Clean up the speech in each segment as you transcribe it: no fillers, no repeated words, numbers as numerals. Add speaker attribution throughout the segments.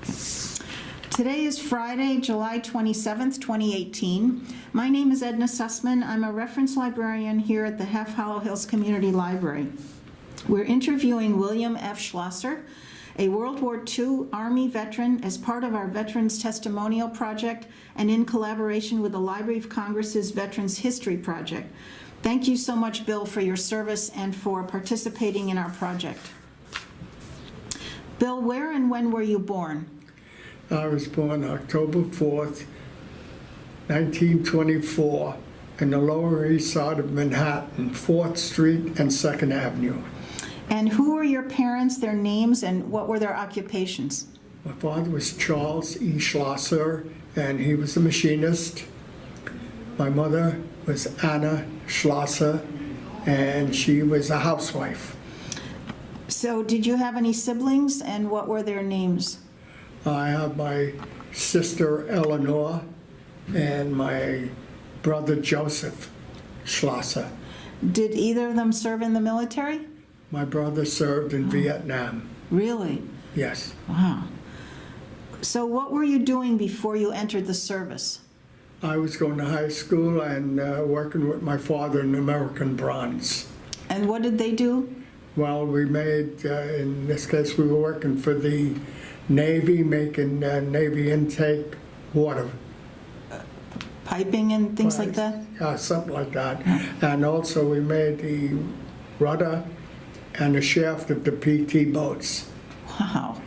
Speaker 1: Today is Friday, July 27th, 2018. My name is Edna Sussman. I'm a reference librarian here at the Half Hollow Hills Community Library. We're interviewing William F. Schlosser, a World War II Army veteran, as part of our Veterans Testimonial Project and in collaboration with the Library of Congress's Veterans History Project. Thank you so much, Bill, for your service and for participating in our project. Bill, where and when were you born?
Speaker 2: I was born October 4th, 1924, in the Lower East Side of Manhattan, 4th Street and 2nd Avenue.
Speaker 1: And who were your parents, their names, and what were their occupations?
Speaker 2: My father was Charles E. Schlosser, and he was a machinist. My mother was Anna Schlosser, and she was a housewife.
Speaker 1: So did you have any siblings, and what were their names?
Speaker 2: I have my sister Eleanor and my brother Joseph Schlosser.
Speaker 1: Did either of them serve in the military?
Speaker 2: My brother served in Vietnam.
Speaker 1: Really?
Speaker 2: Yes.
Speaker 1: Wow. So what were you doing before you entered the service?
Speaker 2: I was going to high school and working with my father in American Bronze.
Speaker 1: And what did they do?
Speaker 2: Well, we made, in this case, we were working for the Navy, making Navy intake water.
Speaker 1: Piping and things like that?
Speaker 2: Yeah, something like that. And also we made the rudder and the shaft of the PT boats.
Speaker 1: Wow.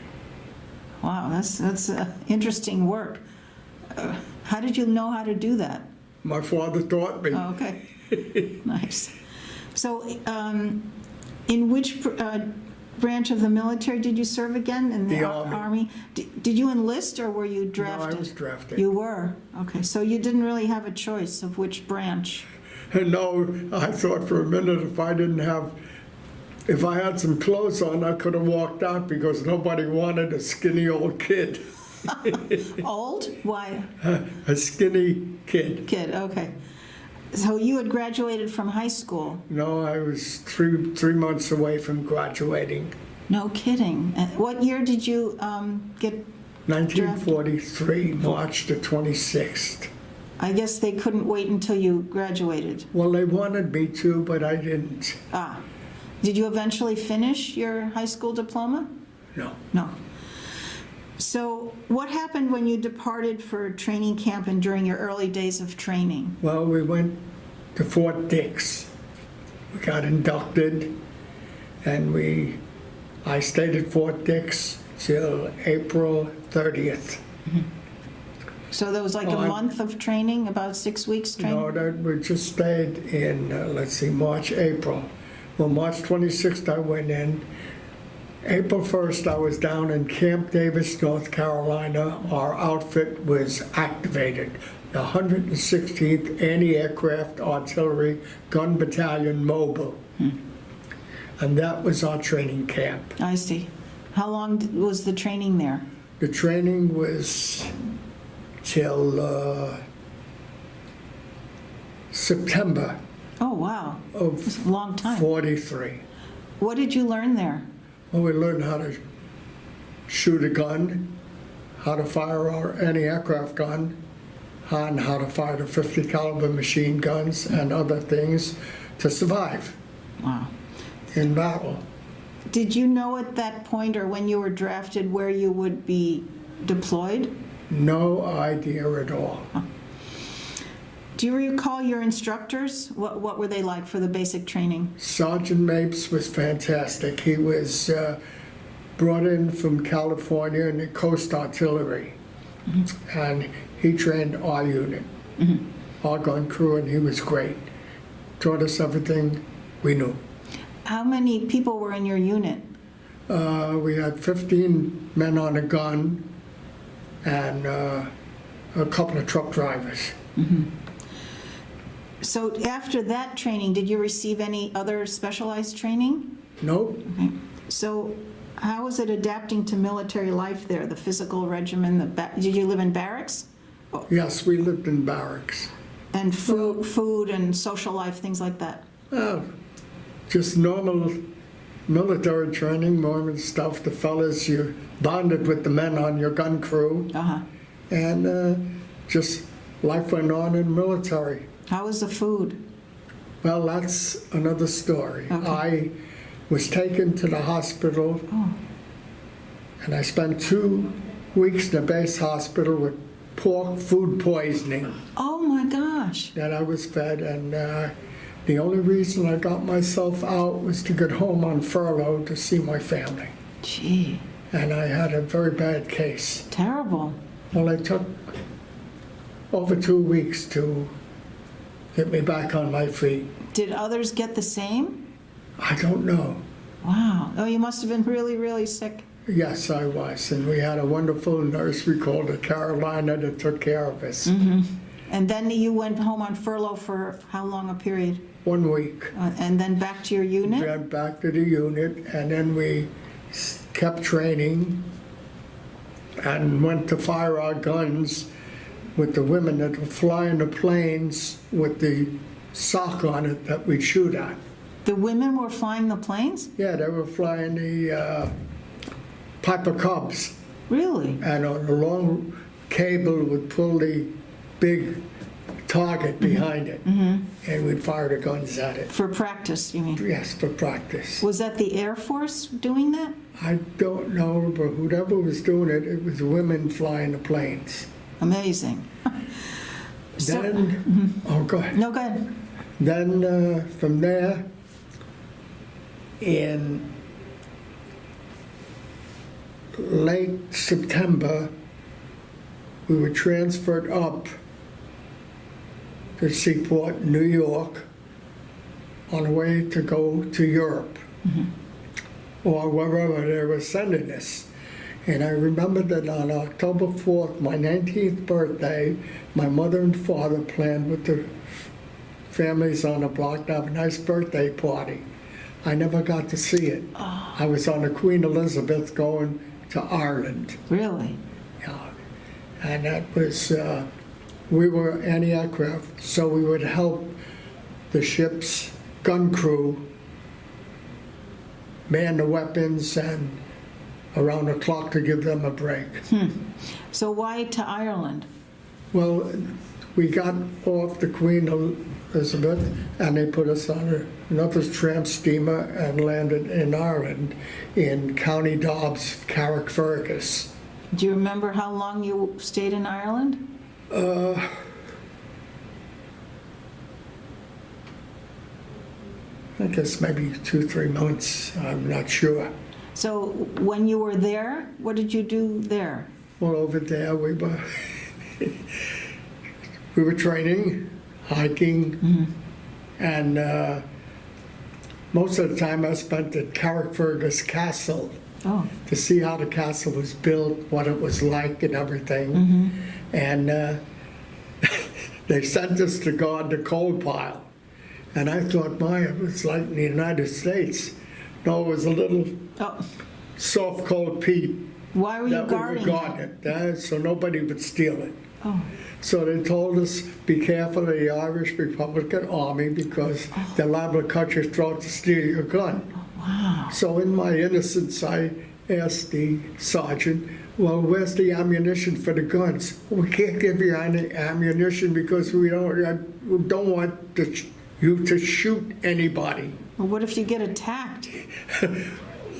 Speaker 1: Wow, that's interesting work. How did you know how to do that?
Speaker 2: My father taught me.
Speaker 1: Oh, okay. Nice. So in which branch of the military did you serve again? In
Speaker 2: the Army.
Speaker 1: Did you enlist or were you drafted?
Speaker 2: No, I was drafted.
Speaker 1: You were? Okay, so you didn't really have a choice of which branch.
Speaker 2: No, I thought for a minute if I had some clothes on, I could have walked out because nobody wanted a skinny old kid.
Speaker 1: Old? Why?
Speaker 2: A skinny kid.
Speaker 1: Kid, okay. So you had graduated from high school?
Speaker 2: No, I was three months away from graduating.
Speaker 1: No kidding. And what year did you get
Speaker 2: 1943, March the 26th.
Speaker 1: I guess they couldn't wait until you graduated.
Speaker 2: Well, they wanted me to, but I didn't.
Speaker 1: Ah. Did you eventually finish your high school diploma?
Speaker 2: No.
Speaker 1: No. So what happened when you departed for training camp and during your early days of training?
Speaker 2: Well, we went to Fort Dix. We got inducted, and I stayed at Fort Dix till April 30th.
Speaker 1: Mm-hmm. So there was like a month of training, about 6 weeks training?
Speaker 2: No, we just stayed in, March, April. Well, March 26th I went in. April 1st I was down in Camp Davis, North Carolina. Our outfit was activated. The 116th Anti-Aircraft Artillery Gun Battalion Mobile. And that was our training camp.
Speaker 1: I see. How long was the training there?
Speaker 2: The training was till September.
Speaker 1: Oh, wow.
Speaker 2: Of
Speaker 1: That's a long time.
Speaker 2: 43.
Speaker 1: What did you learn there?
Speaker 2: Well, we learned how to shoot a gun, how to fire our anti-aircraft gun, and how to fire the 50 caliber machine guns and other things to survive.
Speaker 1: Wow.
Speaker 2: In battle.
Speaker 1: Did you know at that point or when you were drafted where you would be deployed?
Speaker 2: No idea at all.
Speaker 1: Do you recall your instructors? What were they like for the basic training?
Speaker 2: Sergeant Mapes was fantastic. He was brought in from California in the Coast Artillery. Mm-hmm. And he trained our unit, our gun crew, and he was great. Taught us everything we knew.
Speaker 1: How many people were in your unit?
Speaker 2: We had 15 men on a gun and a couple of truck drivers.
Speaker 1: Mm-hmm. So after that training, did you receive any other specialized training?
Speaker 2: Nope.
Speaker 1: Okay. So how was it adapting to military life there, the physical regimen? Did you live in barracks?
Speaker 2: Yes, we lived in barracks.
Speaker 1: And food and social life, things like that?
Speaker 2: Just normal military training, Mormon stuff. The fellas, you bonded with the men on your gun crew,
Speaker 1: Uh-huh.
Speaker 2: and just life went on in the military.
Speaker 1: How was the food?
Speaker 2: Well, that's another story.
Speaker 1: Okay.
Speaker 2: I was taken to the hospital,
Speaker 1: Oh.
Speaker 2: and I spent 2 weeks in the base hospital with pork food poisoning
Speaker 1: Oh, my gosh.
Speaker 2: that I was fed, and the only reason I got myself out was to get home on furlough to see my family.
Speaker 1: Gee,
Speaker 2: And I had a very bad case.
Speaker 1: terrible.
Speaker 2: Well, it took over 2 weeks to get me back on my feet.
Speaker 1: Did others get the same?
Speaker 2: I don't know.
Speaker 1: Wow. Oh, you must have been really, really sick.
Speaker 2: Yes, I was. And we had a wonderful nurse we called her Carolina that took care of us.
Speaker 1: And then you went home on furlough for how long a period?
Speaker 2: 1 week.
Speaker 1: And then back to your unit?
Speaker 2: Went back to the unit, and then we kept training and went to fire our guns with the women that were flying the planes with the sock on it that we'd shoot at.
Speaker 1: The women were flying the planes?
Speaker 2: Yeah, they were flying the Piper Cubs,
Speaker 1: Really?
Speaker 2: and on a long cable would pull the big target behind it, and we'd fire the guns at it.
Speaker 1: For practice, you mean?
Speaker 2: Yes, for practice.
Speaker 1: Was that the Air Force doing that?
Speaker 2: I don't know, but whoever was doing it, it was women flying the planes.
Speaker 1: Amazing. So-
Speaker 2: Then, oh, go ahead.
Speaker 1: No, go ahead.
Speaker 2: Then from there, in late September, we were transferred up to Seaport, New York, on the way to go to Europe, or wherever they were sending us. And I remember that on October 4th, my 19th birthday, my mother and father planned with the families on the block to have a nice birthday party. I never got to see it. I was on the Queen Elizabeth going to Ireland.
Speaker 1: Really?
Speaker 2: Yeah. And that was, we were anti-aircraft, so we would help the ship's gun crew man the weapons and around the clock to give them a break.
Speaker 1: So why to Ireland?
Speaker 2: Well, we got off the Queen Elizabeth and they put us on another tramp steamer and landed in Ireland in County Dobbs, Carrickfergus.
Speaker 1: Do you remember how long you stayed in Ireland?
Speaker 2: I guess maybe 2-3 months, I'm not sure.
Speaker 1: So when you were there, what did you do there?
Speaker 2: Well, over there we were we were training, hiking, and most of the time I spent at Carrickfergus Castle
Speaker 1: Oh,
Speaker 2: to see how the castle was built, what it was like, and everything. And they sent us to guard the coal pile, and I thought, my, it was like in the United States. No, it was a little
Speaker 1: oh.
Speaker 2: soft coal peat.
Speaker 1: Why were you
Speaker 2: That we
Speaker 1: guarding
Speaker 2: would guard it, so nobody would steal it.
Speaker 1: Oh,
Speaker 2: So they told us, be careful of the Irish Republican Army because they're liable to cut your throat to steal your gun.
Speaker 1: wow.
Speaker 2: So in my innocence, I asked the sergeant, well, where's the ammunition for the guns? We can't give you any ammunition because we don't want you to shoot anybody.
Speaker 1: Well, what if you get attacked?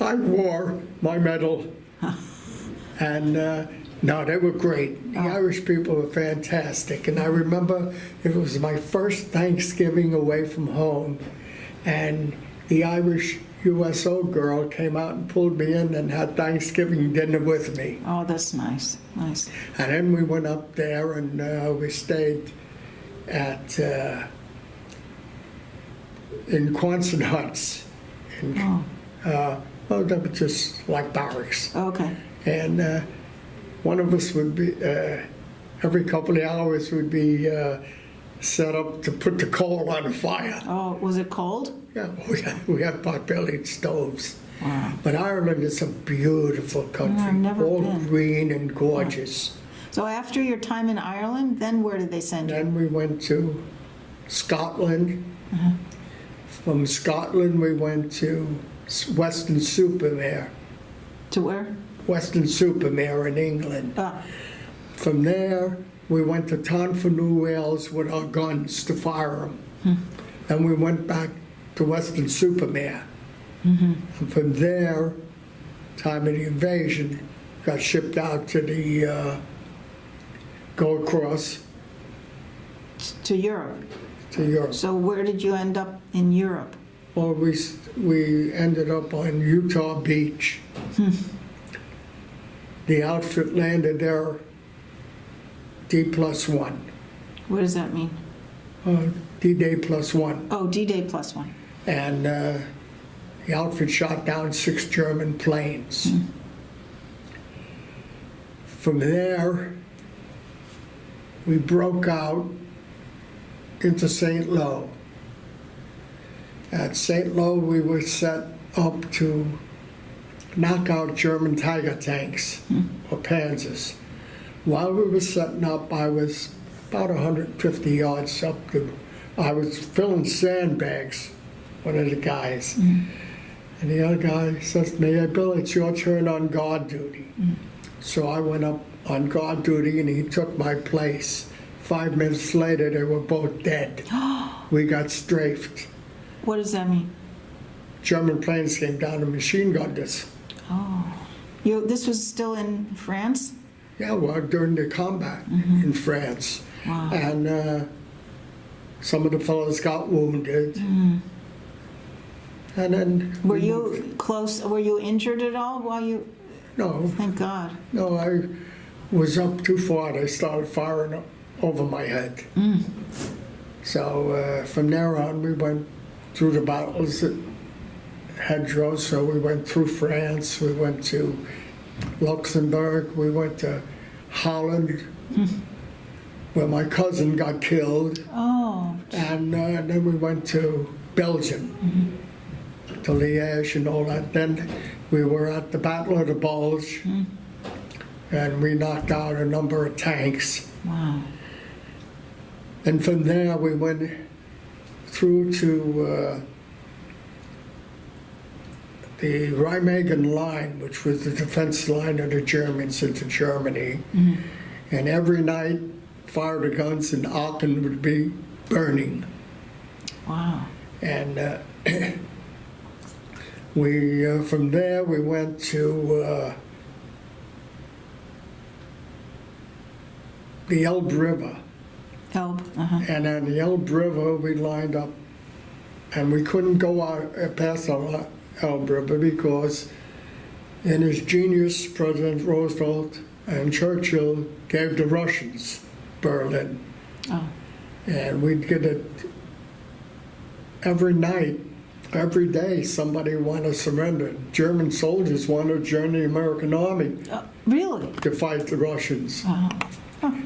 Speaker 2: I wore my medal. And no, they were great. The Irish people were fantastic. And I remember it was my first Thanksgiving away from home. And the Irish USO girl came out and pulled me in and had Thanksgiving dinner with me.
Speaker 1: Oh, that's nice. Nice.
Speaker 2: And then we went up there and we stayed at in Quonset huts. Well, they were just like barracks.
Speaker 1: Okay.
Speaker 2: And one of us would be, every couple of hours would be set up to put the coal on the fire.
Speaker 1: Oh, was it cold?
Speaker 2: Yeah, we had pot-bellied stoves.
Speaker 1: Wow.
Speaker 2: But Ireland is a beautiful country,
Speaker 1: I've never
Speaker 2: all
Speaker 1: been.
Speaker 2: green and gorgeous.
Speaker 1: So after your time in Ireland, then where did they send you?
Speaker 2: Then we went to Scotland. From Scotland, we went to Western Supermare,
Speaker 1: To where?
Speaker 2: Western Supermare in England. From there, we went to town for New Wales with our guns to fire them. And we went back to Western Supermare. And from there, time of the invasion, got shipped out to the go across
Speaker 1: To Europe.
Speaker 2: to Europe.
Speaker 1: So where did you end up in Europe?
Speaker 2: Well, we ended up on Utah Beach. The outfit landed there D+1,
Speaker 1: What does that mean?
Speaker 2: D-Day +1.
Speaker 1: Oh, D-Day +1.
Speaker 2: And the outfit shot down 6 German planes. From there, we broke out into St. Lo. At St. Lo, we were set up to knock out German Tiger tanks or Panzers. While we were setting up, I was about 150 yards up. I was filling sandbags, one of the guys. And the other guy says to me, "Hey, Bill, it's your turn on guard duty." So I went up on guard duty and he took my place. 5 minutes later, they were both dead. We got strafed.
Speaker 1: What does that mean?
Speaker 2: German planes came down and machine gunned us.
Speaker 1: Oh. This was still in France?
Speaker 2: Yeah, well, during the combat in France.
Speaker 1: Wow.
Speaker 2: And some of the fellows got wounded. And then...
Speaker 1: Were you close, were you injured at all while you,
Speaker 2: No,
Speaker 1: thank God.
Speaker 2: no, I was up too far. They started firing over my head. So from there on, we went through the battles at Hedgerow. So we went through France, we went to Luxembourg, we went to Holland, where my cousin got killed.
Speaker 1: Oh,
Speaker 2: And then we went to Belgium, to Liège and all that. Then we were at the Battle of the Bulge, and we knocked out a number of tanks.
Speaker 1: wow.
Speaker 2: And from there, we went through to the Remagen line, which was the defense line of the Germans into Germany. And every night, fire the guns and Aachen would be burning.
Speaker 1: Wow.
Speaker 2: And we from there, we went to the Elbe River.
Speaker 1: Elbe,
Speaker 2: And on the Elbe River, we lined up, and we couldn't go out past the Elbe River because, in his genius, President Roosevelt and Churchill gave the Russians Berlin.
Speaker 1: Oh,
Speaker 2: And we'd get it every night, every day, somebody wanted to surrender. German soldiers wanted to join the American army
Speaker 1: really?
Speaker 2: to fight the Russians.
Speaker 1: Wow.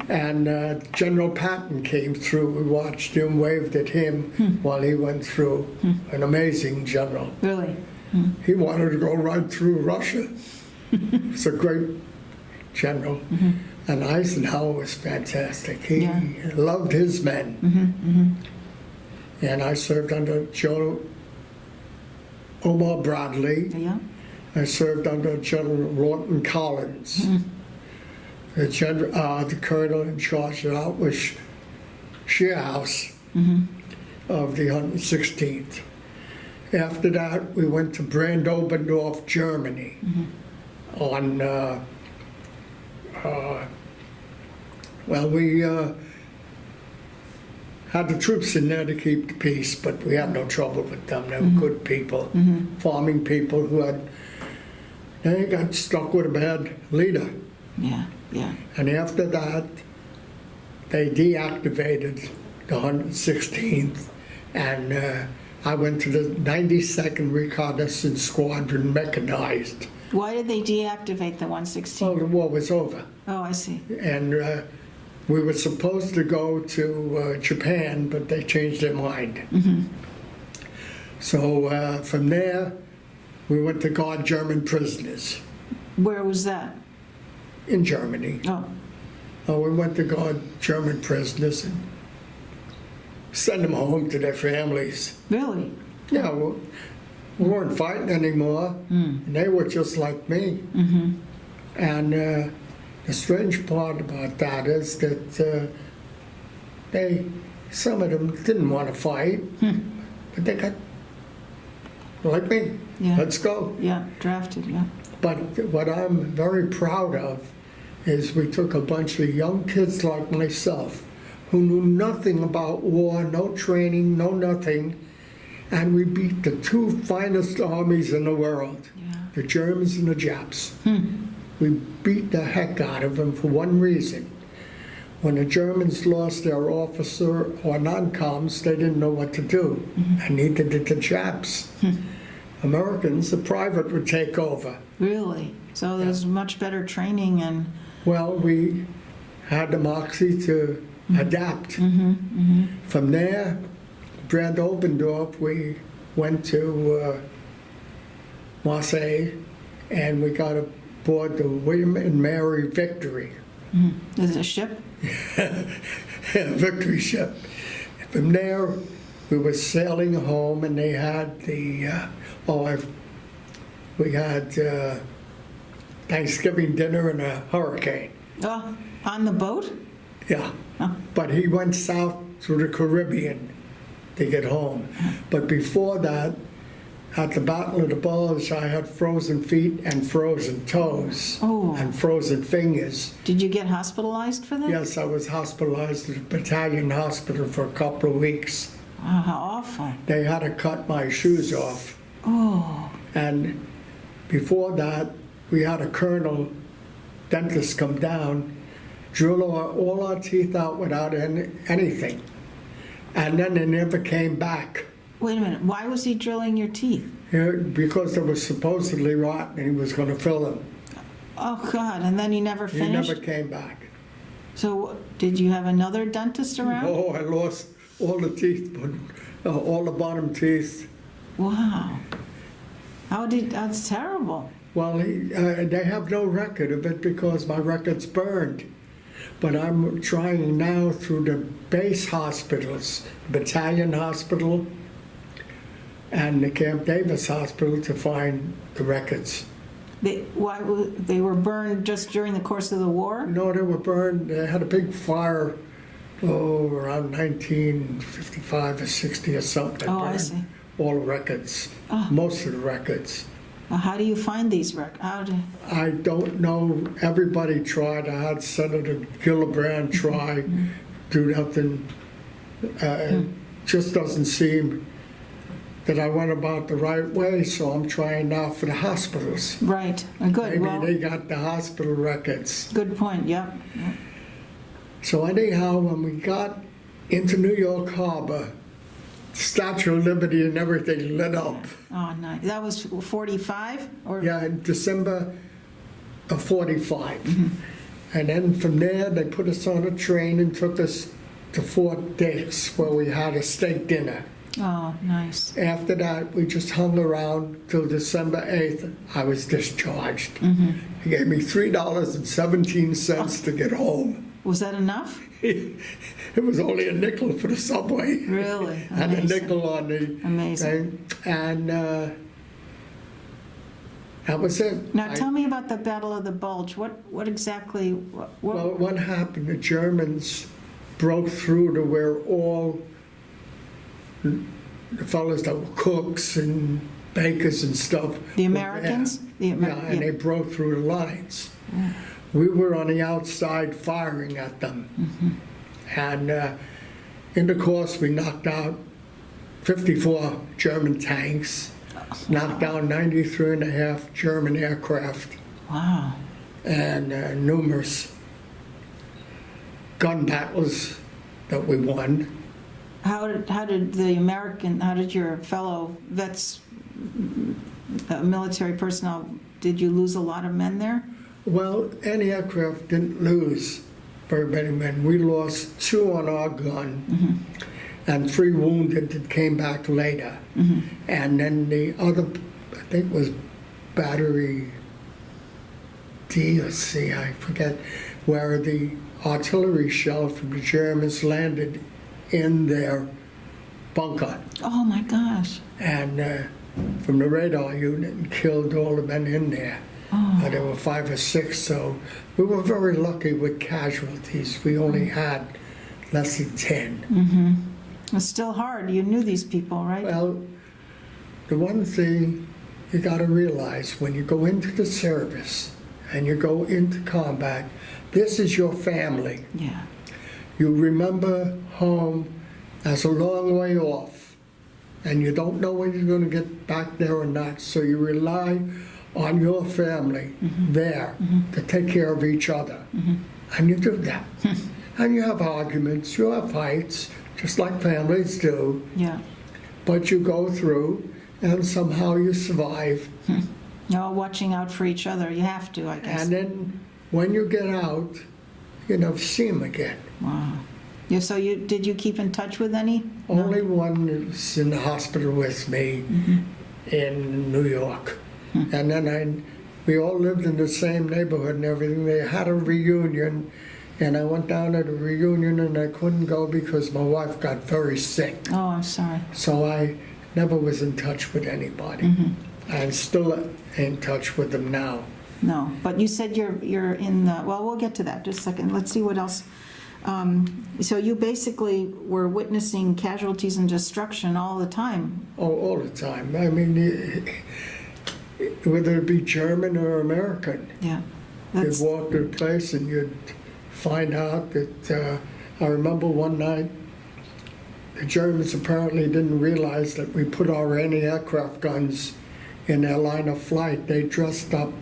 Speaker 2: And General Patton came through. We watched him, waved at him while he went through. An amazing general.
Speaker 1: Really?
Speaker 2: He wanted to go right through Russia. He's a great general. And Eisenhower was fantastic. He
Speaker 1: Yeah.
Speaker 2: loved his men. And I served under Omar Bradley.
Speaker 1: Yeah?
Speaker 2: I served under General Lawton Collins. The colonel in charge of that was Shearhouse of the 116th. After that, we went to Brandobendorf, Germany, on, we had the troops in there to keep the peace, but we had no trouble with them. They were good people, farming people they got stuck with a bad leader.
Speaker 1: Yeah, yeah.
Speaker 2: And after that, they deactivated the 116th, and I went to the 92nd Reconnaissance Squadron, mechanized.
Speaker 1: Why did they deactivate the
Speaker 2: Well,
Speaker 1: 116?
Speaker 2: the war was over,
Speaker 1: Oh, I see.
Speaker 2: and we were supposed to go to Japan, but they changed their mind. So from there, we went to guard German prisoners
Speaker 1: Where was that?
Speaker 2: in Germany. We went to guard German prisoners and send them home to their families.
Speaker 1: Really?
Speaker 2: Yeah, well, We weren't fighting anymore, and they were just like me. And the strange part about that is that some of them didn't want to fight, but they got, like me,
Speaker 1: Yeah.
Speaker 2: let's go.
Speaker 1: Yeah, drafted, yeah.
Speaker 2: But what I'm very proud of is we took a bunch of young kids like myself who knew nothing about war, no training, no nothing, and we beat the two finest armies in the world,
Speaker 1: Yeah.
Speaker 2: the Germans and the Japs. We beat the heck out of them for one reason. When the Germans lost their officer or non-coms, they didn't know what to do, and neither did the Japs. Americans, the private would take over.
Speaker 1: Really? So there's much better training and,
Speaker 2: Well, we had the moxie to adapt. From there, Brand Obendorf, we went to Marseille, and we got aboard the William and Mary Victory,
Speaker 1: is it a ship?
Speaker 2: Victory ship. From there, we were sailing home, and they had we had Thanksgiving dinner in a hurricane.
Speaker 1: Oh, on the boat?
Speaker 2: Yeah,
Speaker 1: Oh.
Speaker 2: but he went south through the Caribbean to get home. But before that, at the Battle of the Bulge, I had frozen feet and frozen toes
Speaker 1: Oh.
Speaker 2: and frozen fingers.
Speaker 1: Did you get hospitalized for that?
Speaker 2: Yes, I was hospitalized at the battalion hospital for a couple of weeks.
Speaker 1: Oh, how awful.
Speaker 2: They had to cut my shoes off.
Speaker 1: Oh,
Speaker 2: And before that, we had a colonel dentist come down, drill all our teeth out without anything. And then they never came back.
Speaker 1: wait a minute. Why was he drilling your teeth?
Speaker 2: Because they were supposedly rotten and he was going to fill them.
Speaker 1: Oh, God, and then he never
Speaker 2: He
Speaker 1: finished?
Speaker 2: never came back.
Speaker 1: So did you have another dentist around?
Speaker 2: Oh, I lost all the teeth, but all the bottom teeth.
Speaker 1: Wow. That's terrible.
Speaker 2: Well, they have no record of it because my record's burned. But I'm trying now through the base hospitals, Battalion Hospital and the Camp Davis Hospital to find the records.
Speaker 1: They were burned just during the course of the war?
Speaker 2: No, they were burned. They had a big fire, around 1955 or 60 or something.
Speaker 1: Oh, I
Speaker 2: Burned
Speaker 1: see.
Speaker 2: all the records,
Speaker 1: Oh.
Speaker 2: most of the records.
Speaker 1: Well, how do you find these records?
Speaker 2: I don't know. Everybody tried. I had Senator Gillibrand try, do nothing. It just doesn't seem that I went about the right way, so I'm trying now for the hospitals.
Speaker 1: Right. Good.
Speaker 2: Maybe
Speaker 1: Well,
Speaker 2: they got the hospital records.
Speaker 1: good point. Yep.
Speaker 2: So anyhow, when we got into New York Harbor, Statue of Liberty and everything lit up.
Speaker 1: Oh, nice. That was 45? Or
Speaker 2: Yeah, in December of 45. And then from there, they put us on a train and took us to Fort Dix, where we had a steak dinner.
Speaker 1: Oh, nice.
Speaker 2: After that, we just hung around till December 8th. I was discharged. They gave me $3.17 to get home.
Speaker 1: Was that enough?
Speaker 2: It was only a nickel for the subway.
Speaker 1: Really?
Speaker 2: And a
Speaker 1: Amazing.
Speaker 2: nickel on the
Speaker 1: Amazing.
Speaker 2: thing. And that was it.
Speaker 1: Now, tell me about the Battle of the Bulge. What exactly?
Speaker 2: Well, what happened? The Germans broke through to where all the fellows that were cooks and bakers and stuff.
Speaker 1: The
Speaker 2: were
Speaker 1: Americans?
Speaker 2: there. And they broke through the lines. We were on the outside firing at them. And in the course, we knocked out 54 German tanks, knocked down 93 and a half German aircraft,
Speaker 1: Wow.
Speaker 2: and numerous gun battles that we won.
Speaker 1: How did your fellow vets, military personnel, did you lose a lot of men there?
Speaker 2: Well, anti-aircraft didn't lose very many men. We lost 2 on our gun and 3 wounded that came back later. And then the other, I think was Battery D or C, I forget, where the artillery shell from the Germans landed in their bunker.
Speaker 1: Oh my gosh.
Speaker 2: And from the radar unit and killed all the men in there. There were 5 or 6, so we were very lucky with casualties. We only had less than 10.
Speaker 1: It's still hard. You knew these people, right?
Speaker 2: Well, the one thing you got to realize when you go into the service and you go into combat, this is your family.
Speaker 1: Yeah.
Speaker 2: You remember home as a long way off, and you don't know when you're going to get back there or not, so you rely on your family there to take care of each other. And you do that. And you have arguments, you have fights, just like families do,
Speaker 1: Yeah.
Speaker 2: but you go through and somehow you survive.
Speaker 1: You're all watching out for each other. You have to, I guess.
Speaker 2: And then when you get out, you never see them again.
Speaker 1: Wow. Yeah, so did you keep in touch with any?
Speaker 2: Only one was in the hospital with me in New York. And then we all lived in the same neighborhood and everything. They had a reunion, and I went down to the reunion and I couldn't go because my wife got very sick.
Speaker 1: Oh, I'm sorry.
Speaker 2: So I never was in touch with anybody. I'm still in touch with them now.
Speaker 1: No, but you said you're in the, well, we'll get to that, just a second. Let's see what else. So you basically were witnessing casualties and destruction all the time.
Speaker 2: Oh, all the time. I mean, whether it be German or American,
Speaker 1: Yeah.
Speaker 2: you'd
Speaker 1: That's,
Speaker 2: walk to a place and you'd find out that, I remember one night, the Germans apparently didn't realize that we put our anti-aircraft guns in their line of flight. They dressed up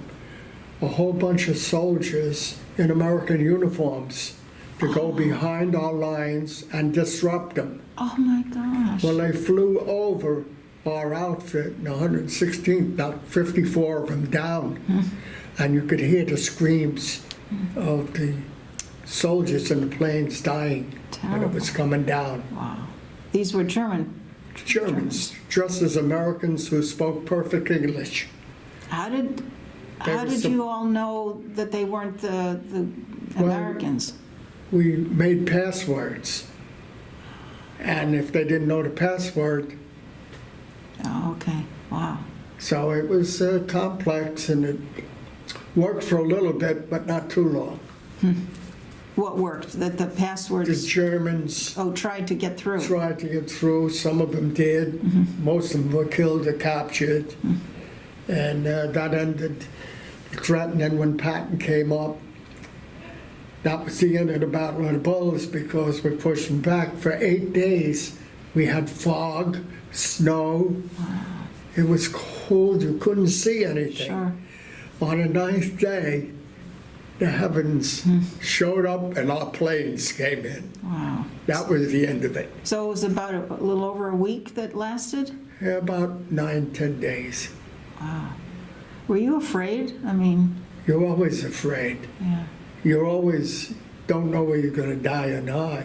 Speaker 2: a whole bunch of soldiers in American uniforms to go behind our lines and disrupt them.
Speaker 1: oh my gosh.
Speaker 2: Well, they flew over our outfit in 116th, about 54 of them down, and you could hear the screams of the soldiers in the planes dying when it was coming down.
Speaker 1: Wow. These were German.
Speaker 2: Germans, dressed as Americans who spoke perfect English.
Speaker 1: How did
Speaker 2: was some-
Speaker 1: you all know that they weren't the
Speaker 2: Well,
Speaker 1: Americans?
Speaker 2: We made passwords, and if they didn't know the password,
Speaker 1: Oh, okay. Wow.
Speaker 2: so it was complex, and it worked for a little bit, but not too long.
Speaker 1: What worked? That the
Speaker 2: The
Speaker 1: passwords,
Speaker 2: Germans
Speaker 1: tried to get through.
Speaker 2: tried to get through. Some of them did. Most of them were killed or captured. And that ended the threat. And then when Patton came up, that was the end of the Battle of the Bulge because we pushed them back. For 8 days, we had fog, snow. It was cold. You couldn't see anything.
Speaker 1: Sure.
Speaker 2: On the 9th day, the heavens showed up and our planes came in.
Speaker 1: Wow.
Speaker 2: That was the end of it.
Speaker 1: So it was about a little over a week that lasted?
Speaker 2: Yeah, about 9, 10 days.
Speaker 1: Wow. Were you afraid? I mean,
Speaker 2: You're always afraid.
Speaker 1: yeah.
Speaker 2: You always don't know whether you're going to die or not.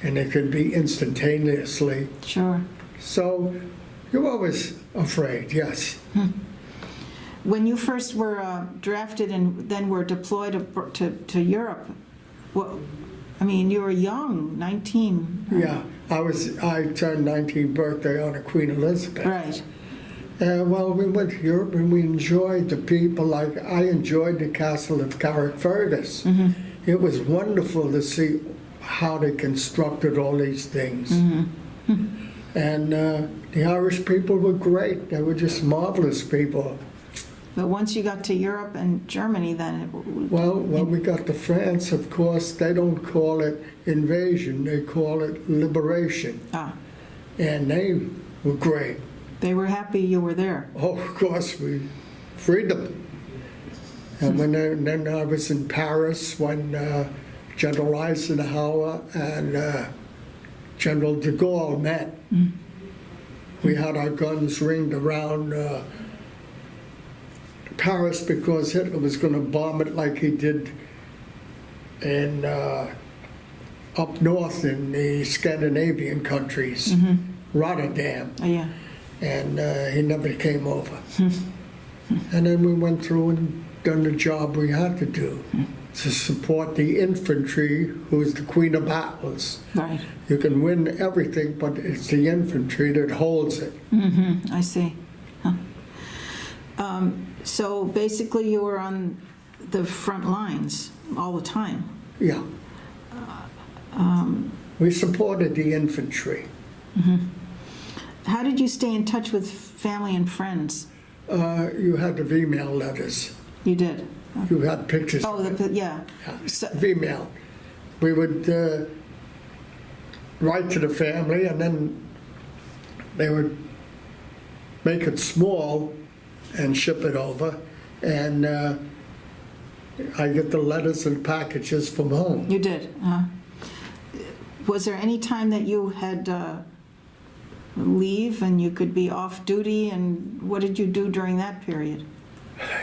Speaker 2: And it could be instantaneously.
Speaker 1: Sure.
Speaker 2: So you're always afraid, yes.
Speaker 1: When you first were drafted and then were deployed to Europe, well, I mean, you were young, 19.
Speaker 2: Yeah, I turned 19th birthday on a Queen Elizabeth.
Speaker 1: Right.
Speaker 2: Well, we went to Europe and we enjoyed the people. Like I enjoyed the castle of Carrickfergus. It was wonderful to see how they constructed all these things. And the Irish people were great. They were just marvelous people.
Speaker 1: But once you got to Europe and Germany, then
Speaker 2: Well, when we got to France, of course, they don't call it invasion. They call it liberation. And they were great.
Speaker 1: They were happy you were there.
Speaker 2: Oh, of course, we freed them. And then I was in Paris when General Eisenhower and General de Gaulle met. We had our guns ringed around Paris because Hitler was going to bomb it like he did in up north in the Scandinavian countries, Rotterdam.
Speaker 1: Oh, yeah.
Speaker 2: And he never came over. And then we went through and done the job we had to do. to support the infantry, who's the queen of battles.
Speaker 1: Right.
Speaker 2: You can win everything, but it's the infantry that holds it.
Speaker 1: I see. Huh. So basically you were on the front lines all the time.
Speaker 2: Yeah. We supported the infantry.
Speaker 1: How did you stay in touch with family and friends?
Speaker 2: You had the V-mail letters.
Speaker 1: You did?
Speaker 2: You had pictures.
Speaker 1: Oh,
Speaker 2: of it.
Speaker 1: yeah. So,
Speaker 2: V-mail. We would write to the family, and then they would make it small and ship it over. And I get the letters and packages from home.
Speaker 1: you did? Was there any time that you had leave and you could be off duty, and what did you do during that period?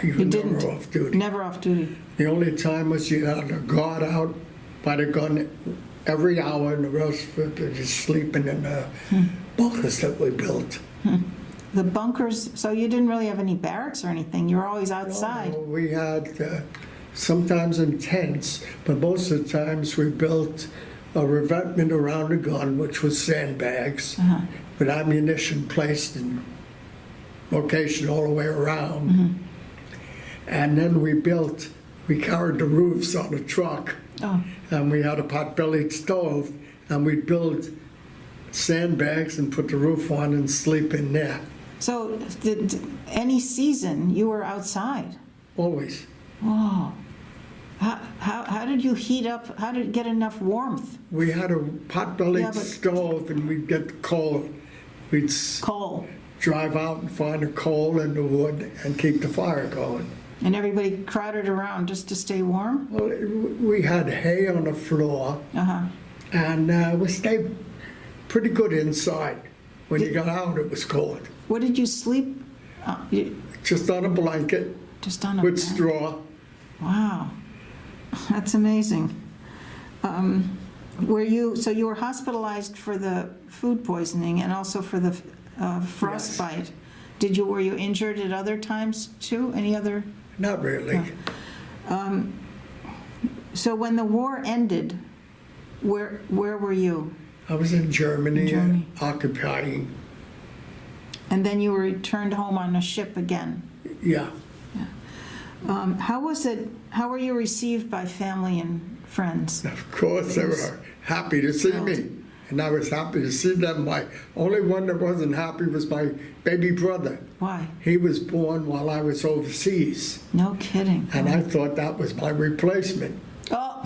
Speaker 2: You were never off duty.
Speaker 1: Never off duty.
Speaker 2: The only time was you had a guard out by the gun every hour, and the rest of it were just sleeping in the bunkers that we built.
Speaker 1: The bunkers, so you didn't really have any barracks or anything, you were always outside.
Speaker 2: No, we had sometimes in tents, but most of the times we built a revetment around the gun, which was sandbags, with ammunition placed in location all the way around. And then we carried the roofs on the truck, and we had a pot-bellied stove, and we'd build sandbags and put the roof on and sleep in there.
Speaker 1: So any season you were outside?
Speaker 2: Always.
Speaker 1: Oh. How did you heat up, how did you get enough warmth?
Speaker 2: We had a pot-bellied
Speaker 1: Yeah, but-
Speaker 2: stove, and we'd get coal. We'd
Speaker 1: Coal.
Speaker 2: drive out and find the coal and the wood and keep the fire going.
Speaker 1: And everybody crowded around just to stay warm?
Speaker 2: Well, we had hay on the floor, and we stayed pretty good inside. When you got out, it was cold.
Speaker 1: What did you sleep?
Speaker 2: Just on a blanket
Speaker 1: Just on a
Speaker 2: with
Speaker 1: bed?
Speaker 2: straw.
Speaker 1: Wow, that's amazing. So you were hospitalized for the food poisoning and also for the frostbite. Were you injured at other times too? Any other?
Speaker 2: Not really.
Speaker 1: So when the war ended, where were you?
Speaker 2: I was in Germany,
Speaker 1: Germany.
Speaker 2: Occupying.
Speaker 1: And then you were returned home on a ship again.
Speaker 2: Yeah.
Speaker 1: How was it? How were you received by family and friends?
Speaker 2: Of course, they were happy to see me. And I was happy to see them. My only one that wasn't happy was my baby brother.
Speaker 1: Why?
Speaker 2: He was born while I was overseas.
Speaker 1: No kidding.
Speaker 2: And I thought that was my replacement.
Speaker 1: Oh,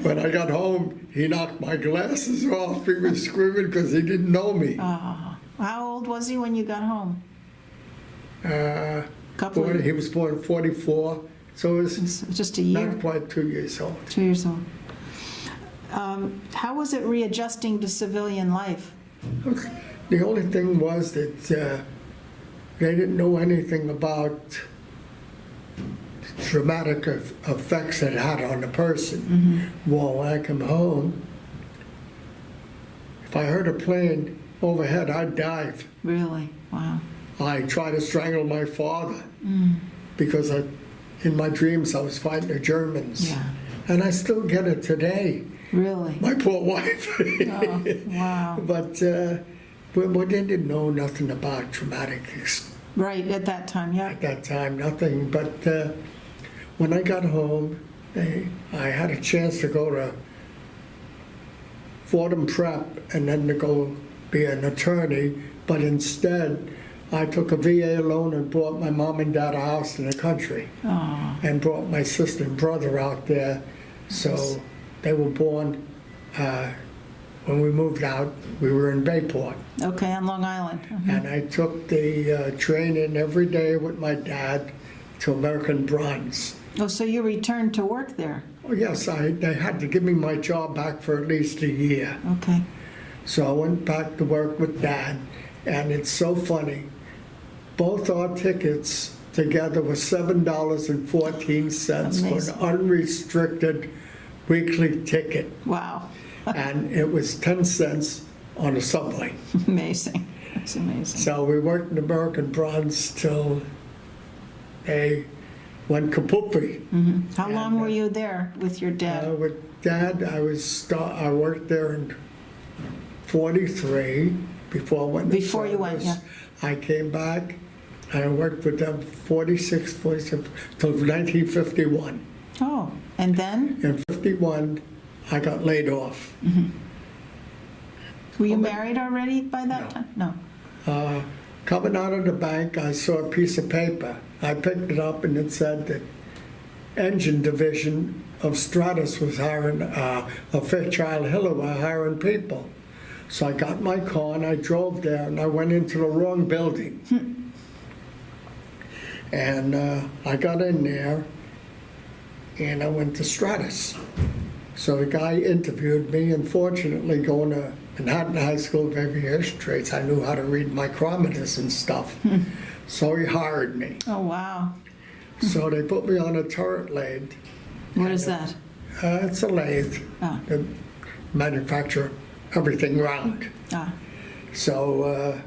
Speaker 2: When I got home, he knocked my glasses off. He was screaming because he didn't know me.
Speaker 1: how old was he when you got home?
Speaker 2: He was born in 44, so it was
Speaker 1: Just a year.
Speaker 2: not quite 2 years old.
Speaker 1: 2 years old. How was it readjusting to civilian life?
Speaker 2: The only thing was that they didn't know anything about traumatic effects it had on the person. Well, when I come home, if I heard a plane overhead, I'd dive.
Speaker 1: Really? Wow.
Speaker 2: I tried to strangle my father because in my dreams I was fighting the Germans.
Speaker 1: Yeah.
Speaker 2: And I still get it today.
Speaker 1: Really?
Speaker 2: My poor wife.
Speaker 1: Oh, wow.
Speaker 2: But they didn't know nothing about traumatic
Speaker 1: Right, at that time, yeah.
Speaker 2: at that time, nothing. But when I got home, I had a chance to go to Fordham Prep and then to go be an attorney, but instead I took a VA loan and bought my mom and dad a house in the country and brought my sister and brother out there. So they were born when we moved out. We were in Bayport.
Speaker 1: Okay, on Long Island.
Speaker 2: And I took the train in every day with my dad to American Bronze.
Speaker 1: Oh, so you returned to work there?
Speaker 2: Oh, yes, they had to give me my job back for at least a year.
Speaker 1: Okay.
Speaker 2: So I went back to work with Dad, and it's so funny. Both our tickets together were $7.14 for an unrestricted weekly ticket,
Speaker 1: Wow.
Speaker 2: and it was 10 cents on a subway.
Speaker 1: Amazing. That's amazing.
Speaker 2: So we worked in American Bronze till they went kapooey.
Speaker 1: How long were you there with your dad?
Speaker 2: With Dad, I worked there in 43 before I went to
Speaker 1: Before you went,
Speaker 2: service. I came back and I worked with them 46, 47, till 1951.
Speaker 1: Oh, and then?
Speaker 2: In 51, I got laid off.
Speaker 1: Were you married already by that time? No.
Speaker 2: Coming out of the bank, I saw a piece of paper. I picked it up and it said that engine division of Stratus was hiring, of Fairchild Hill were hiring people. So I got in my car and I drove there and I went into the wrong building. And I got in there and I went to Stratus. So the guy interviewed me, and fortunately going to Manhattan High School of Aviation Trades, I knew how to read micrometers and stuff. So he hired me.
Speaker 1: Oh, wow.
Speaker 2: So they put me on a turret lathe.
Speaker 1: What is that?
Speaker 2: It's a lathe.
Speaker 1: Oh.
Speaker 2: They manufacture everything round.
Speaker 1: Ah.
Speaker 2: So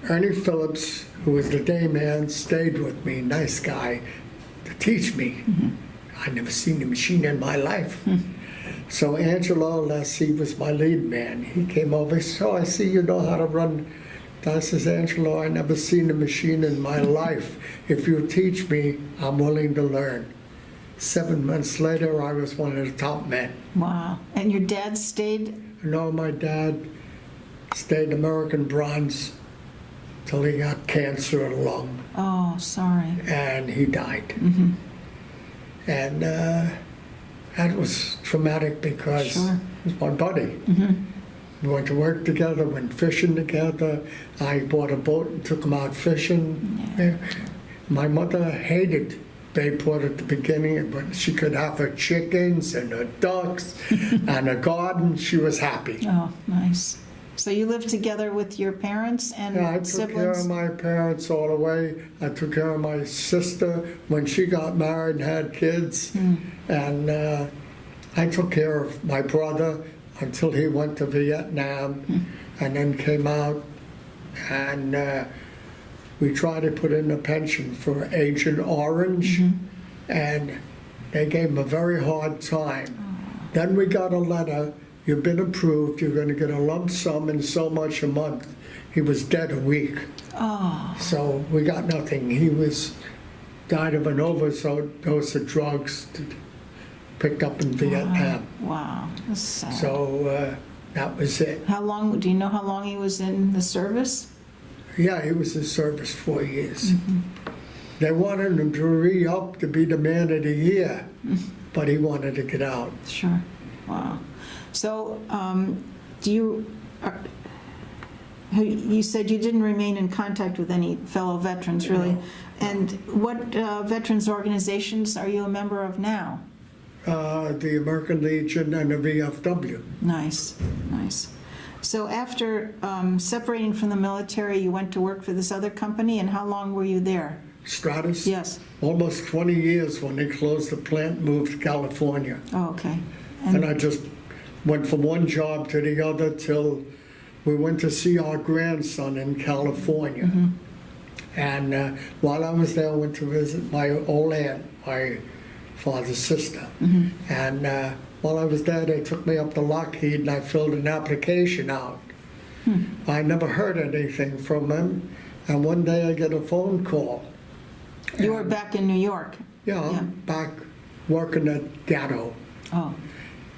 Speaker 2: Ernie Phillips, who was the day man, stayed with me, nice guy, to teach me. I'd never seen a machine in my life. So Angelo Lassie was my lead man. He came over, so I see you know how to run. I says, Angelo, I never seen a machine in my life. If you teach me, I'm willing to learn. 7 months later, I was one of the top men.
Speaker 1: Wow. And your dad stayed?
Speaker 2: No, my dad stayed American bronze till he got cancer of the lung,
Speaker 1: Oh, sorry.
Speaker 2: and he died. And that was traumatic because
Speaker 1: Sure.
Speaker 2: he was my buddy. We went to work together, went fishing together. I bought a boat and took him out fishing. Yeah. My mother hated Bayport at the beginning, but she could have her chickens and her ducks and a garden. She was happy.
Speaker 1: Oh, nice. So you lived together with your parents and
Speaker 2: Yeah, I took care of
Speaker 1: siblings?
Speaker 2: my parents all the way. I took care of my sister when she got married and had kids. And I took care of my brother until he went to Vietnam and then came out. And we tried to put in a pension for Agent Orange, and they gave him a very hard time. Then we got a letter, you've been approved, you're going to get a lump sum and so much a month. He was dead a week.
Speaker 1: Oh,
Speaker 2: So we got nothing. He died of an overdose of drugs picked up in Vietnam.
Speaker 1: wow. That's sad.
Speaker 2: So that was it.
Speaker 1: How long, do you know how long he was in the service?
Speaker 2: Yeah, he was in service 4 years. They wanted him to re-up to be the man of the year, but he wanted to get out.
Speaker 1: Sure. Wow. So, you said you didn't remain in contact with any fellow veterans, really.
Speaker 2: No.
Speaker 1: And what veterans organizations are you a member of now?
Speaker 2: The American Legion and the VFW.
Speaker 1: Nice, nice. So after separating from the military, you went to work for this other company, and how long were you there?
Speaker 2: Stratus?
Speaker 1: Yes.
Speaker 2: Almost 20 years. When they closed the plant, moved to California.
Speaker 1: Oh, okay.
Speaker 2: And I just went from one job to the other till we went to see our grandson in California. And while I was there, I went to visit my old aunt, my father's sister. And while I was there, they took me up to Lockheed and I filled an application out. I never heard anything from them. And one day I get a phone call.
Speaker 1: You were back in New York?
Speaker 2: Yeah, I'm back working at Gatto.
Speaker 1: Oh,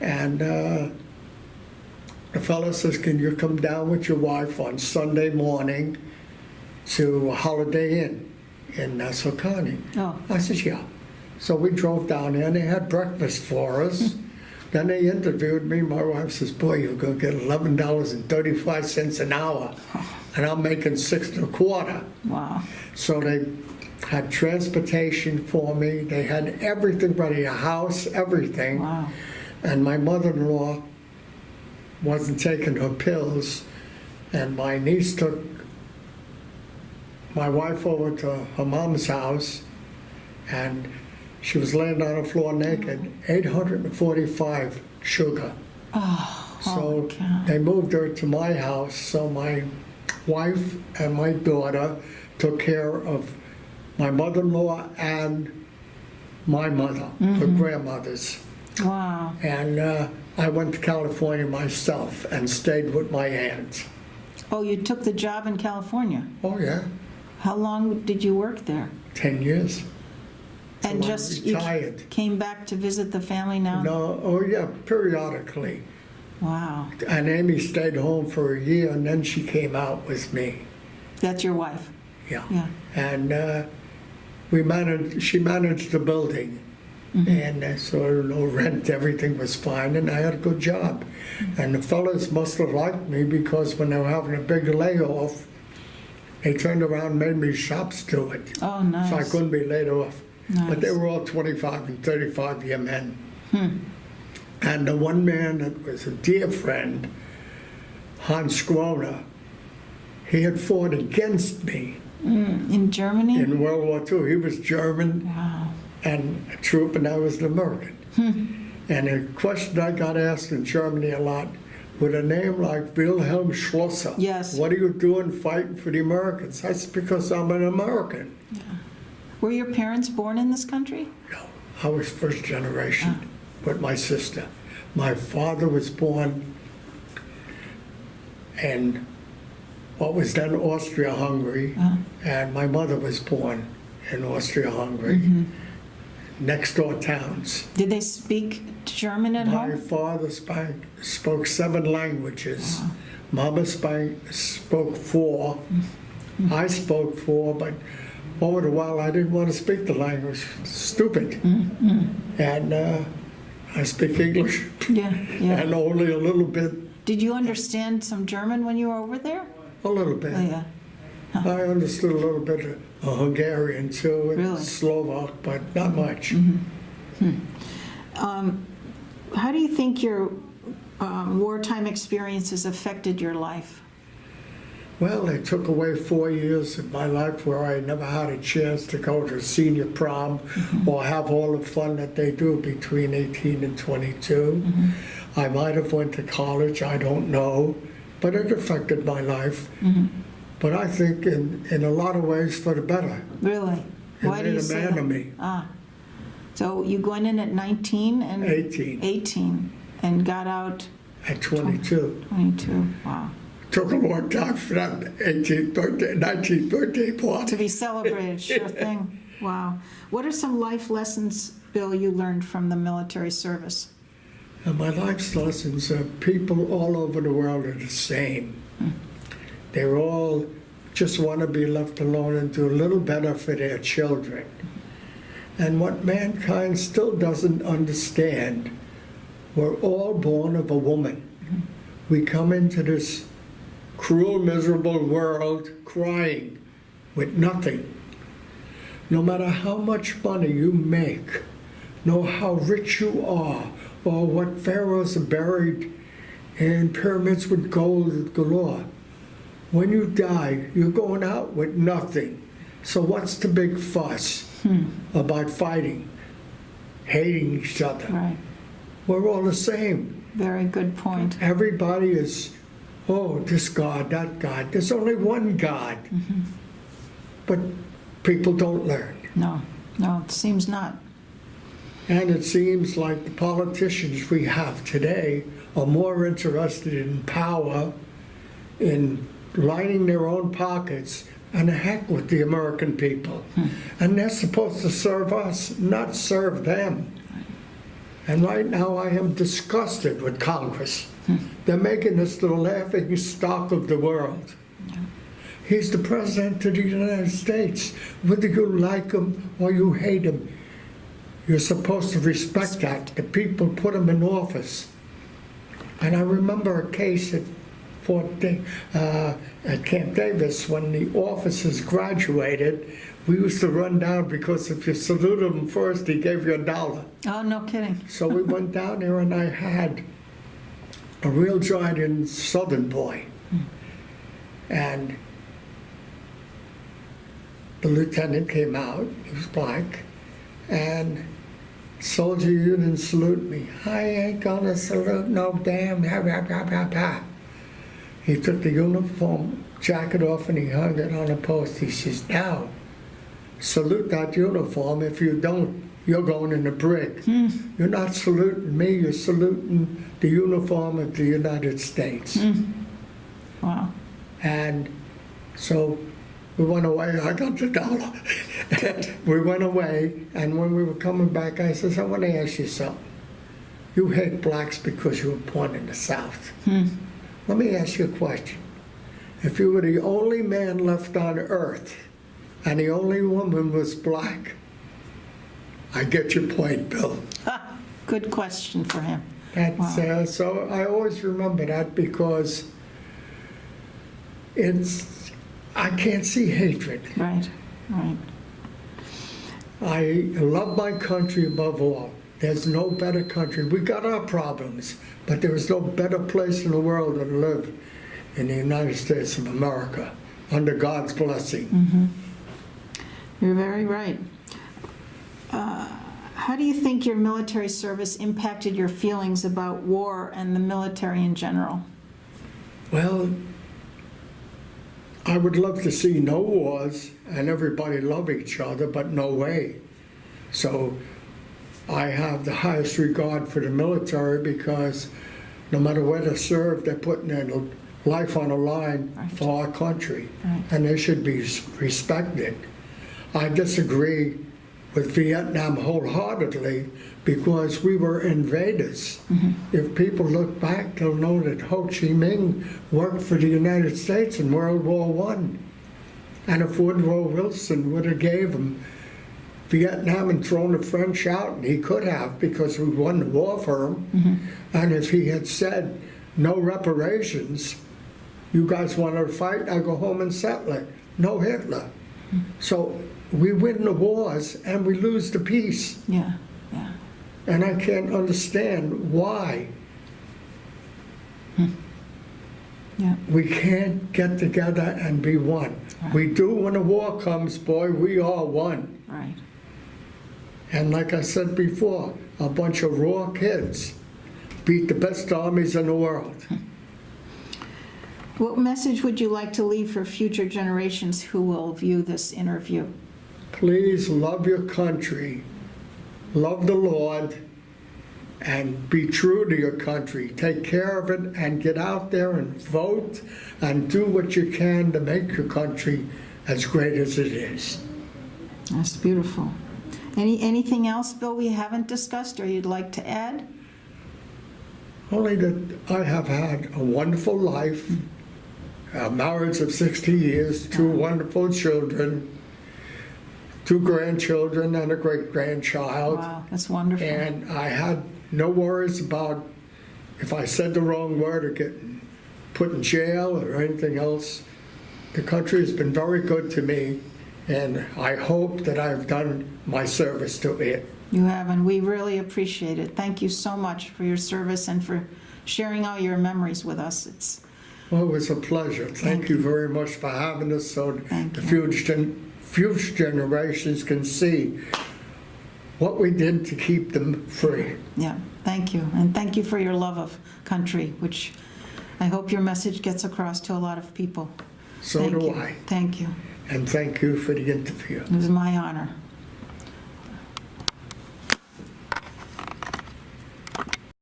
Speaker 2: And the fellow says, can you come down with your wife on Sunday morning to Holiday Inn in Nassau County?
Speaker 1: oh,
Speaker 2: I said, yeah. So we drove down there and they had breakfast for us. Then they interviewed me. My wife says, boy, you're going to get $11.35 an hour. And I'm making 6 1/4.
Speaker 1: wow.
Speaker 2: So they had transportation for me. They had everything ready, a house, everything.
Speaker 1: Wow.
Speaker 2: And my mother-in-law wasn't taking her pills. And my niece took my wife over to her mom's house. And she was laying on the floor naked, 845 sugar.
Speaker 1: Oh,
Speaker 2: So
Speaker 1: holy cow.
Speaker 2: they moved her to my house. So my wife and my daughter took care of my mother-in-law and my mother, her grandmothers.
Speaker 1: Wow.
Speaker 2: And I went to California myself and stayed with my aunt.
Speaker 1: Oh, you took the job in California?
Speaker 2: Oh, yeah,
Speaker 1: How long did you work there?
Speaker 2: 10 years.
Speaker 1: And
Speaker 2: I
Speaker 1: just you
Speaker 2: retired.
Speaker 1: came back to visit the family now?
Speaker 2: No, oh yeah, periodically.
Speaker 1: Wow.
Speaker 2: And Amy stayed home for a year, and then she came out with me.
Speaker 1: That's your wife?
Speaker 2: Yeah.
Speaker 1: Yeah.
Speaker 2: And she managed the building. And so no rent, everything was fine, and I had a good job. And the fellas must have liked me because when they were having a big layoff, they turned around and made me shop steward.
Speaker 1: Oh, nice.
Speaker 2: So I couldn't be laid off. But they
Speaker 1: Nice.
Speaker 2: were all 25 and 35-year men. And the one man that was a dear friend, Hans Groner, he had fought against me
Speaker 1: In Germany?
Speaker 2: in World War II. He was German
Speaker 1: Wow.
Speaker 2: and a troop, and I was an American. And a question I got asked in Germany a lot, with a name like Wilhelm Schlosser,
Speaker 1: Yes.
Speaker 2: what are you doing fighting for the Americans? I said, because I'm an American.
Speaker 1: Were your parents born in this country?
Speaker 2: No, I was first generation with my sister. My father was born in what was then Austria-Hungary, and my mother was born in Austria-Hungary, next door towns.
Speaker 1: Did they speak German at
Speaker 2: My
Speaker 1: home?
Speaker 2: father spoke 7 languages. Mama spoke 4. I spoke 4, but over a while I didn't want to speak the language. Stupid. And I speak English
Speaker 1: Yeah, yeah.
Speaker 2: and only a little bit,
Speaker 1: Did you understand some German when you were over there?
Speaker 2: a little bit.
Speaker 1: Oh, yeah.
Speaker 2: I understood a little bit of Hungarian too, and
Speaker 1: Really?
Speaker 2: Slovak, but not much.
Speaker 1: How do you think your wartime experiences affected your life?
Speaker 2: Well, they took away 4 years of my life where I never had a chance to go to senior prom or have all the fun that they do between 18 and 22. I might have went to college, I don't know, but it affected my life. But I think in a lot of ways for the better.
Speaker 1: Really?
Speaker 2: It
Speaker 1: Why do
Speaker 2: made
Speaker 1: you
Speaker 2: a
Speaker 1: say
Speaker 2: man
Speaker 1: that?
Speaker 2: of me.
Speaker 1: So you went in at 19 and
Speaker 2: 18
Speaker 1: 18 and got out
Speaker 2: at 22.
Speaker 1: 22. Wow.
Speaker 2: Took a long time for that 18th birthday, 19th birthday
Speaker 1: To
Speaker 2: party.
Speaker 1: be celebrated, sure thing. Wow. What are some life lessons, Bill, you learned from the military service?
Speaker 2: And my life's lessons are people all over the world are the same. They're all just want to be left alone and do a little better for their children. And what mankind still doesn't understand, we're all born of a woman. We come into this cruel, miserable world crying with nothing. No matter how much money you make, know how rich you are, or what pharaohs are buried in pyramids with gold galore. When you die, you're going out with nothing. So what's the big fuss about fighting, hating each other?
Speaker 1: Right.
Speaker 2: We're all the same.
Speaker 1: Very good point.
Speaker 2: Everybody is, oh, this God, that God. There's only one God. But people don't learn.
Speaker 1: No, it seems not.
Speaker 2: And it seems like the politicians we have today are more interested in power, in lining their own pockets, and the heck with the American people. And they're supposed to serve us, not serve them. And right now I am disgusted with Congress. They're making us the laughing stock of the world. He's the President of the United States. Whether you like him or you hate him, you're supposed to respect that. The people put him in office. And I remember a case at Camp Davis when the officers graduated. We used to run down because if you saluted him first, he gave you $1.
Speaker 1: Oh, no kidding.
Speaker 2: So we went down there and I had a real giant Southern boy. And the lieutenant came out, he was black, and soldier, you didn't salute me. I ain't gonna salute no damn, blah, blah, blah, blah, blah. He took the uniform jacket off and he hung it on a post. He says, now, salute that uniform. If you don't, you're going in the brig. You're not saluting me, you're saluting the uniform of the United States.
Speaker 1: Wow.
Speaker 2: And so we went away. I got the dollar. We went away, and when we were coming back, I says, I want to ask you something. You hate blacks because you were born in the South. Let me ask you a question. If you were the only man left on earth and the only woman was black, I get your point, Bill.
Speaker 1: Good question for him.
Speaker 2: That's,
Speaker 1: Wow.
Speaker 2: so I always remember that because I can't see hatred.
Speaker 1: Right, right.
Speaker 2: I love my country above all. There's no better country. We got our problems, but there is no better place in the world to live in the United States of America, under God's blessing.
Speaker 1: You're very right. How do you think your military service impacted your feelings about war and the military in general?
Speaker 2: Well, I would love to see no wars and everybody love each other, but no way. So I have the highest regard for the military because no matter where they serve, they're putting their life on the line
Speaker 1: Right.
Speaker 2: for our country,
Speaker 1: Right.
Speaker 2: and they should be respected. I disagree with Vietnam wholeheartedly because we were invaders. If people look back, they'll know that Ho Chi Minh worked for the United States in World War I. And if Woodrow Wilson would have gave him Vietnam and thrown the French out, and he could have because we won the war for him, and if he had said no reparations, you guys want to fight, I'll go home and settle it. No Hitler. So we win the wars and we lose the peace.
Speaker 1: Yeah, yeah.
Speaker 2: And I can't understand why
Speaker 1: Yeah,
Speaker 2: we can't get together and be one.
Speaker 1: Right.
Speaker 2: We do when a war comes, boy, we are one.
Speaker 1: right.
Speaker 2: And like I said before, a bunch of raw kids beat the best armies in the world.
Speaker 1: What message would you like to leave for future generations who will view this interview?
Speaker 2: Please love your country, love the Lord, and be true to your country. Take care of it and get out there and vote and do what you can to make your country as great as it is.
Speaker 1: That's beautiful. Anything else, Bill, we haven't discussed or you'd like to add?
Speaker 2: Only that I have had a wonderful life, a marriage of 60 years, 2 wonderful children, 2 grandchildren, and a great-grandchild.
Speaker 1: Wow, that's wonderful.
Speaker 2: And I had no worries about if I said the wrong word or getting put in jail or anything else. The country has been very good to me, and I hope that I've done my service to it.
Speaker 1: You have, and we really appreciate it. Thank you so much for your service and for sharing all your memories with us.
Speaker 2: Well, it was a pleasure. Thank you very much for having us so
Speaker 1: Thank
Speaker 2: the
Speaker 1: you.
Speaker 2: future generations can see what we did to keep them free.
Speaker 1: Yeah, thank you. And thank you for your love of country, which I hope your message gets across to a lot of people.
Speaker 2: So
Speaker 1: Thank
Speaker 2: do
Speaker 1: you.
Speaker 2: I.
Speaker 1: Thank you.
Speaker 2: And thank you for the interview.
Speaker 1: It was my honor.